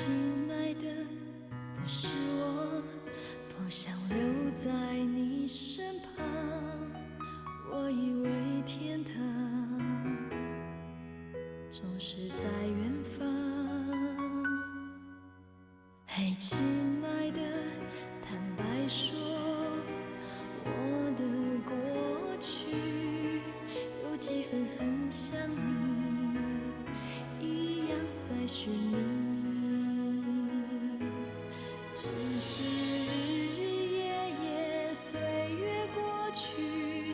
亲爱的，不是我，不想留在你身旁。我以为天堂总是在远方。嘿，亲爱的，坦白说，我的过去有几分很像你，一样在寻觅。只是日日夜夜，岁月过去，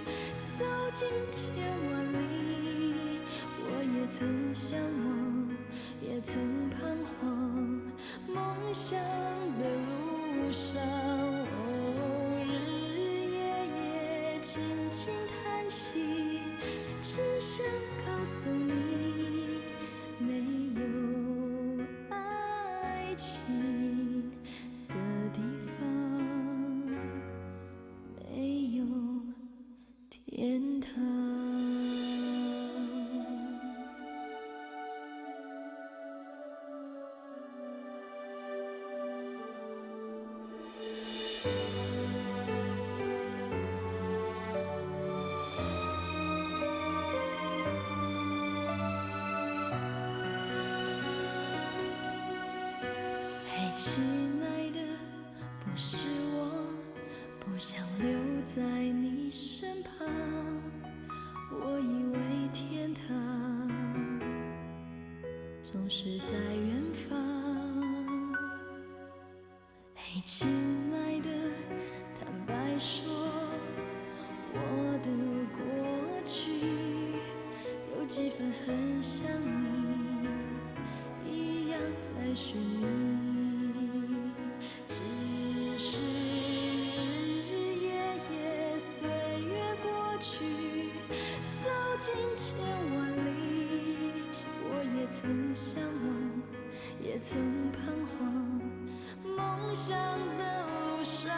走进千万里，我也曾向往，也曾彷徨，梦想的路上，哦，日日夜夜，轻轻叹息，只想告诉你，没有爱情的地方，没有天堂。嘿，亲爱的，不是我，不想留在你身旁。我以为天堂总是在远方。嘿，亲爱的，坦白说，我的过去有几分很像你，一样在寻觅。只是日日夜夜，岁月过去，走进千万里，我也曾向往，也曾彷徨，梦想的路上。